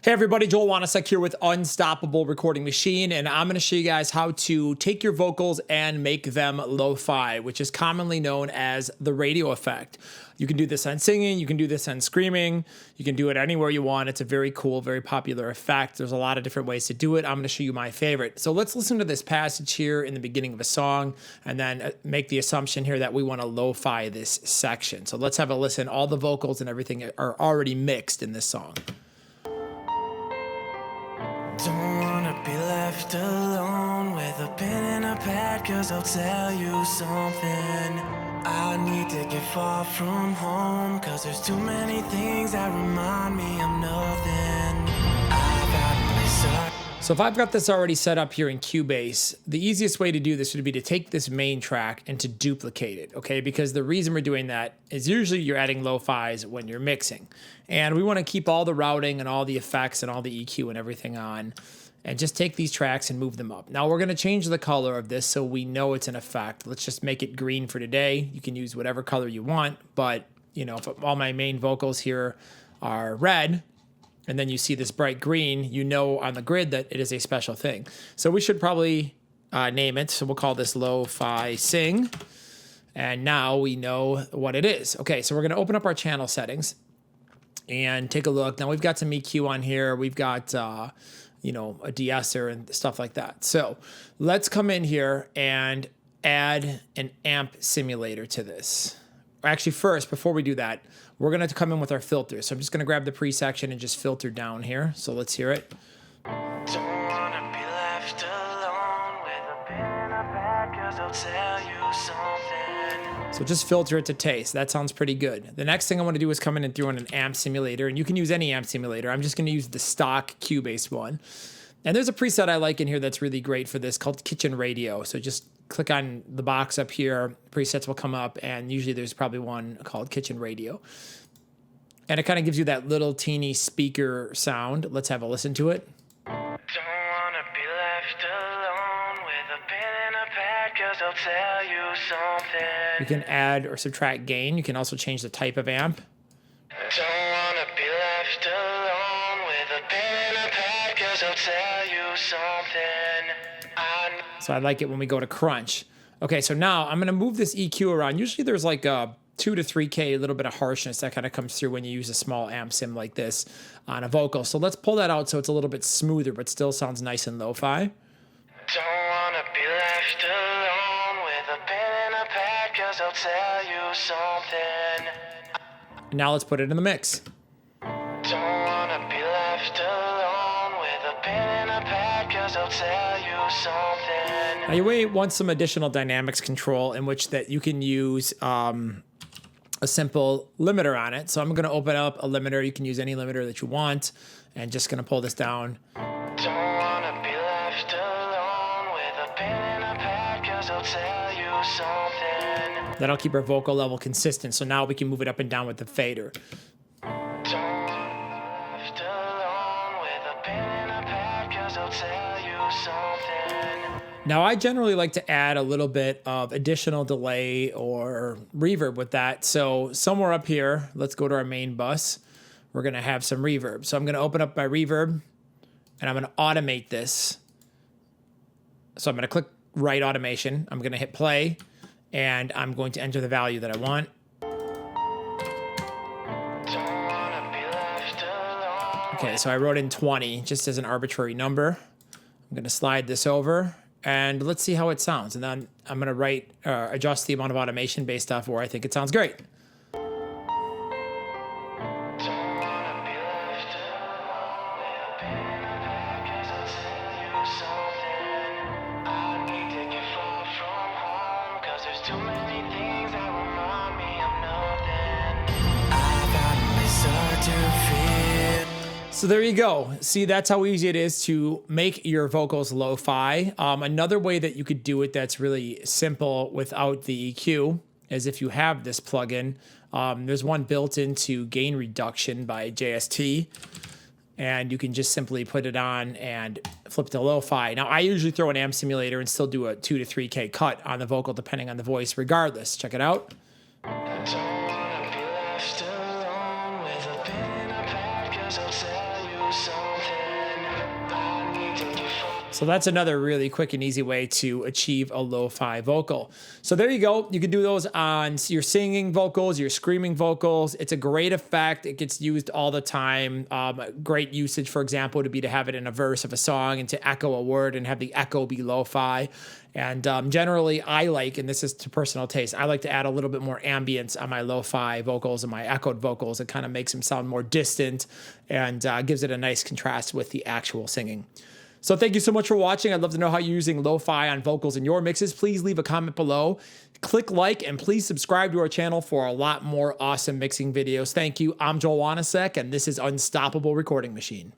Hey everybody, Joel Wanasek here with Unstoppable Recording Machine, and I'm going to show you guys how to take your vocals and make them lo-fi, which is commonly known as the radio effect. You can do this on singing, you can do this on screaming, you can do it anywhere you want. It's a very cool, very popular effect. There's a lot of different ways to do it. I'm going to show you my favorite. So let's listen to this passage here in the beginning of a song, and then make the assumption here that we want to lo-fi this section. So let's have a listen. All the vocals and everything are already mixed in this song. Don't wanna be left alone with a pen and a pad, cause I'll tell you something. I need to get far from home, cause there's too many things that remind me I'm nothing. I've got my side. So if I've got this already set up here in Cubase, the easiest way to do this would be to take this main track and to duplicate it, okay? Because the reason we're doing that is usually you're adding lo-fis when you're mixing. And we want to keep all the routing and all the effects and all the EQ and everything on, and just take these tracks and move them up. Now we're going to change the color of this so we know it's an effect. Let's just make it green for today. You can use whatever color you want, but you know, if all my main vocals here are red, and then you see this bright green, you know on the grid that it is a special thing. So we should probably name it. So we'll call this Lo-Fi Sing. And now we know what it is. Okay, so we're gonna open up our channel settings and take a look. Now we've got some EQ on here. We've got, you know, a de-esser and stuff like that. So let's come in here and add an amp simulator to this. Actually, first, before we do that, we're going to come in with our filters. So I'm just going to grab the pre-section and just filter down here. So let's hear it. Don't wanna be left alone with a pen and a pad, cause I'll tell you something. So just filter it to taste. That sounds pretty good. The next thing I want to do is come in and throw in an amp simulator. And you can use any amp simulator. I'm just going to use the stock Cubase one. And there's a preset I like in here that's really great for this called Kitchen Radio. So just click on the box up here, presets will come up, and usually there's probably one called Kitchen Radio. And it kind of gives you that little teeny speaker sound. Let's have a listen to it. Don't wanna be left alone with a pen and a pad, cause I'll tell you something. You can add or subtract gain. You can also change the type of amp. Don't wanna be left alone with a pen and a pad, cause I'll tell you something. So I like it when we go to crunch. Okay, so now I'm gonna move this EQ around. Usually there's like a 2 to 3K, a little bit of harshness that kind of comes through when you use a small amp sim like this on a vocal. So let's pull that out so it's a little bit smoother, but still sounds nice and lo-fi. Don't wanna be left alone with a pen and a pad, cause I'll tell you something. Now let's put it in the mix. Don't wanna be left alone with a pen and a pad, cause I'll tell you something. Now you may want some additional dynamics control in which that you can use a simple limiter on it. So I'm gonna open up a limiter. You can use any limiter that you want, and just gonna pull this down. Don't wanna be left alone with a pen and a pad, cause I'll tell you something. That'll keep our vocal level consistent. So now we can move it up and down with the fader. Don't wanna be left alone with a pen and a pad, cause I'll tell you something. Now I generally like to add a little bit of additional delay or reverb with that. So somewhere up here, let's go to our main bus. We're gonna have some reverb. So I'm gonna open up my reverb and I'm gonna automate this. So I'm gonna click right automation. I'm gonna hit play and I'm going to enter the value that I want. Don't wanna be left alone. Okay, so I wrote in 20 just as an arbitrary number. I'm gonna slide this over and let's see how it sounds. And then I'm gonna adjust the amount of automation based off where I think it sounds great. Don't wanna be left alone with a pen and a pad, cause I'll tell you something. I need to get far from home, cause there's too many things that remind me I'm nothing. I got my certificate. So there you go. See, that's how easy it is to make your vocals lo-fi. Another way that you could do it that's really simple without the EQ is if you have this plugin. There's one built into Gain Reduction by JST, and you can just simply put it on and flip to lo-fi. Now, I usually throw an amp simulator and still do a 2 to 3K cut on the vocal depending on the voice regardless. Check it out. Don't wanna be left alone with a pen and a pad, cause I'll tell you something. So that's another really quick and easy way to achieve a lo-fi vocal. So there you go. You can do those on your singing vocals, your screaming vocals. It's a great effect. It gets used all the time. Great usage, for example, would be to have it in a verse of a song and to echo a word and have the echo be lo-fi. And generally, I like, and this is to personal taste, I like to add a little bit more ambience on my lo-fi vocals and my echoed vocals. It kind of makes them sound more distant and gives it a nice contrast with the actual singing. So thank you so much for watching. I'd love to know how you're using lo-fi on vocals in your mixes. Please leave a comment below. Click like and please subscribe to our channel for a lot more awesome mixing videos. Thank you. I'm Joel Wanasek, and this is Unstoppable Recording Machine.